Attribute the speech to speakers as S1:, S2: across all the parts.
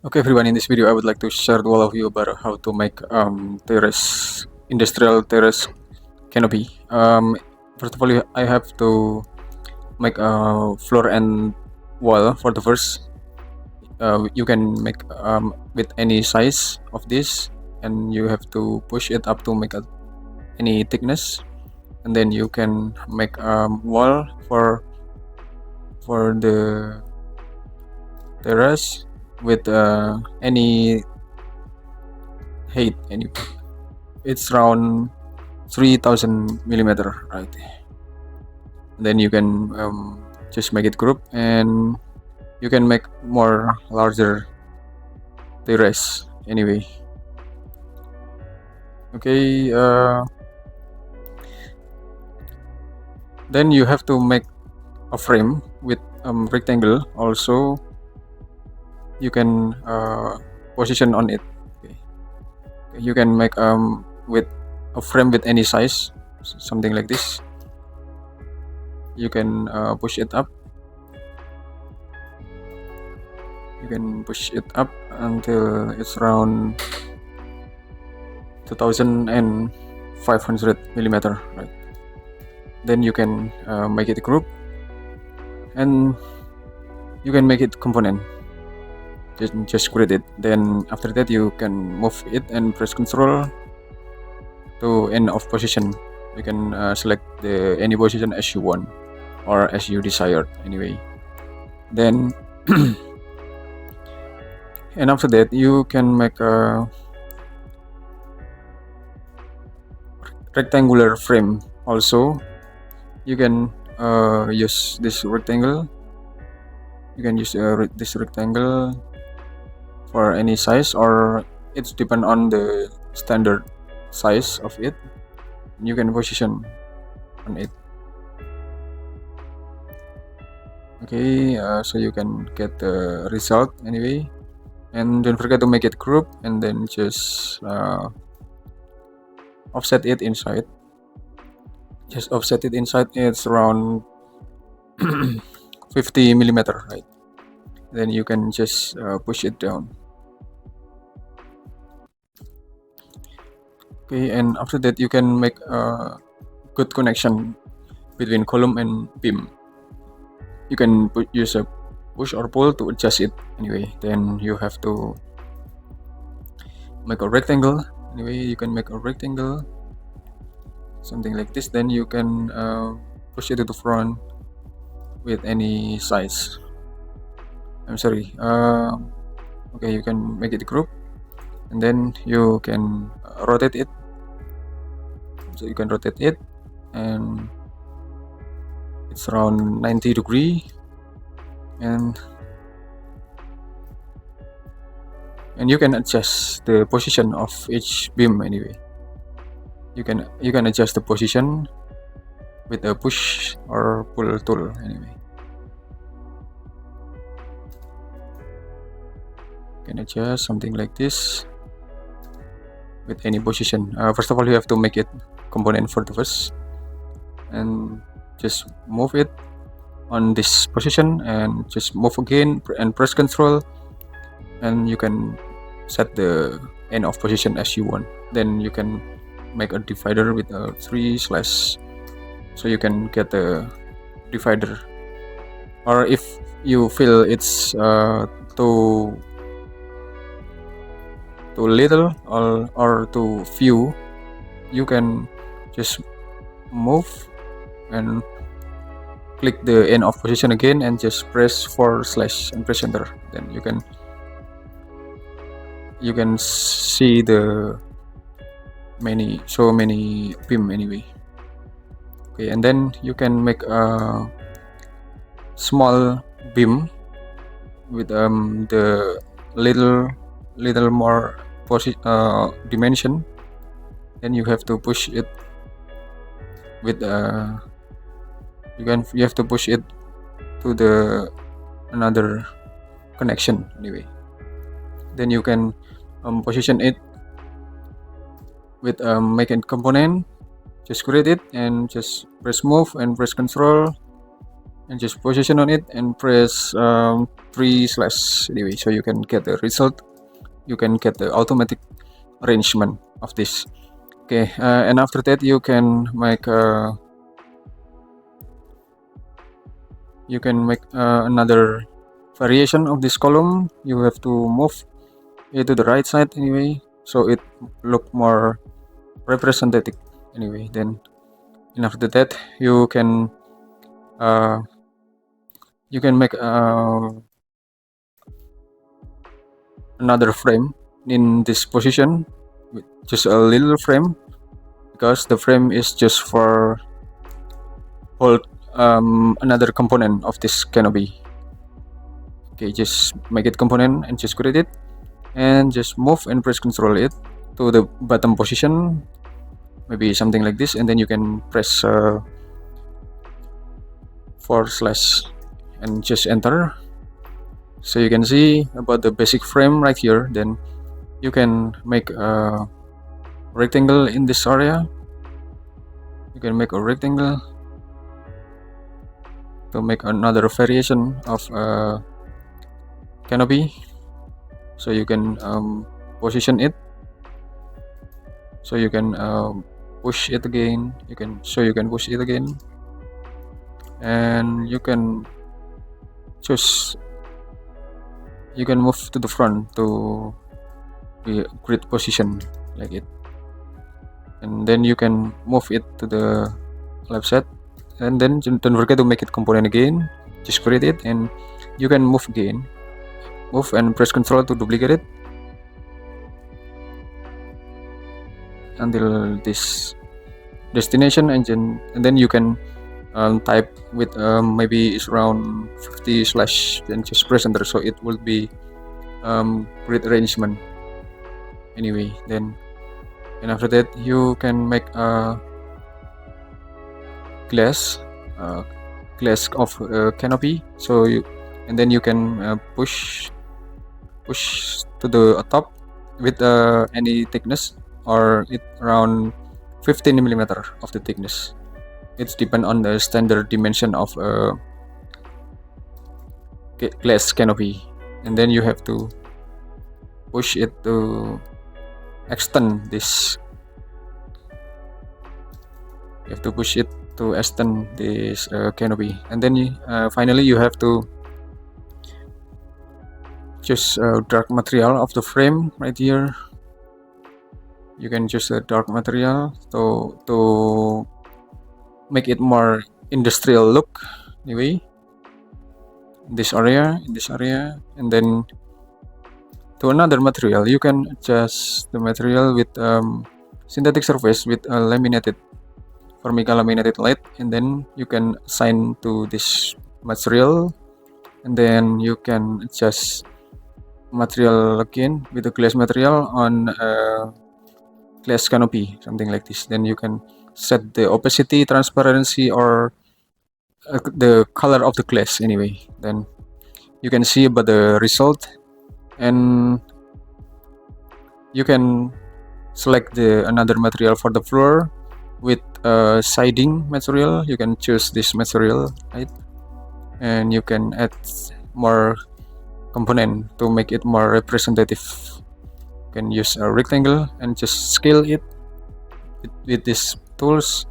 S1: Okay everyone, in this video I would like to share to all of you about how to make industrial terrace canopy. First of all, I have to make a floor and wall for the first. You can make with any size of this, and you have to push it up to make any thickness, and then you can make wall for the terrace with any height. It's around 3000 millimeter, right? Then you can just make it group, and you can make more larger terrace anyway. Okay, then you have to make a frame with rectangle. Also, you can position on it. Okay. You can make with a frame with any size, something like this. You can push it up. You can push it up until it's around 2500 millimeter, right? Then you can make it group, and you can make it component. Just create it. Then after that you can move it and press Ctrl to end of position. You can select any position as you want or as you desired anyway. Then and after that you can make a rectangular frame. Also, you can use this rectangle. You can use this rectangle for any size, or it's depend on the standard size of it. You can position on it. Okay, so you can get the result anyway, and don't forget to make it group, and then just offset it inside. Just offset it inside. It's around 50 millimeter, right? Then you can just push it down. Okay, and after that you can make a good connection between column and beam. You can use a push or pull to adjust it anyway. Then you have to make a rectangle. Anyway, you can make a rectangle, something like this. Then you can push it to the front with any size. I'm sorry. Okay, you can make it group, and then you can rotate it. So you can rotate it, and it's around 90 degree, and you can adjust the position of each beam anyway. You can adjust the position with a push or pull tool anyway. You can adjust something like this with any position. First of all, you have to make it component for the first, and just move it on this position, and just move again and press Ctrl, and you can set the end of position as you want. Then you can make a divider with a 3 slash, so you can get the divider. Or if you feel it's too little or too few, you can just move and click the end of position again, and just press / and press enter. Then you can see the so many beam anyway. Okay, and then you can make a small beam with the little more dimension. Then you have to push it with you have to push it to the another connection anyway. Then you can position it with make a component. Just create it and just press move and press Ctrl, and just position on it and press 3/ anyway, so you can get the result. You can get the automatic arrangement of this. Okay, and after that you can make another variation of this column. You have to move it to the right side anyway, so it look more representative anyway. Then and after that you can make another frame in this position with just a little frame, because the frame is just for hold another component of this canopy. Okay, just make it component and just create it and just move and press Ctrl it to the bottom position, maybe something like this, and then you can press / and just enter. So you can see about the basic frame right here. Then you can make a rectangle in this area. You can make a rectangle to make another variation of canopy. So you can position it, so you can push it again. You can push it again, and you can choose. You can move to the front to be a great position like it, and then you can move it to the left side, and then don't forget to make it component again. Just create it and you can move again, move and press Ctrl to duplicate it until this destination, and then you can type with maybe it's around 50/, then just press enter, so it will be grid arrangement anyway. Then and after that you can make a glass of canopy, so and then you can push to the top with any thickness, or it around 15mm of the thickness. It's depend on the standard dimension of glass canopy, and then you have to push it to extend this. You have to push it to extend this canopy, and then finally you have to choose dark material of the frame right here. You can choose a dark material to make it more industrial look anyway, in this area, and then to another material you can adjust the material with synthetic surface with a laminated Formica laminated light, and then you can assign to this material, and then you can adjust material again with the glass material on glass canopy, something like this. Then you can set the opacity, transparency, or the color of the glass anyway. Then you can see about the result, and you can select another material for the floor with siding material. You can choose this material, right? And you can add more component to make it more representative. You can use a rectangle and just scale it with these tools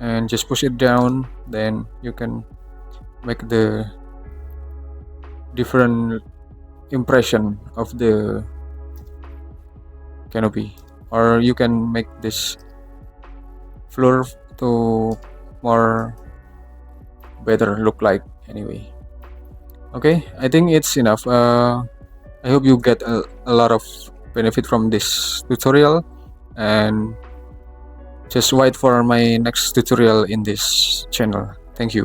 S1: and just push it down. Then you can make the different impression of the canopy, or you can make this floor to more better look like anyway. Okay, I think it's enough. I hope you get a lot of benefit from this tutorial, and just wait for my next tutorial in this channel. Thank you.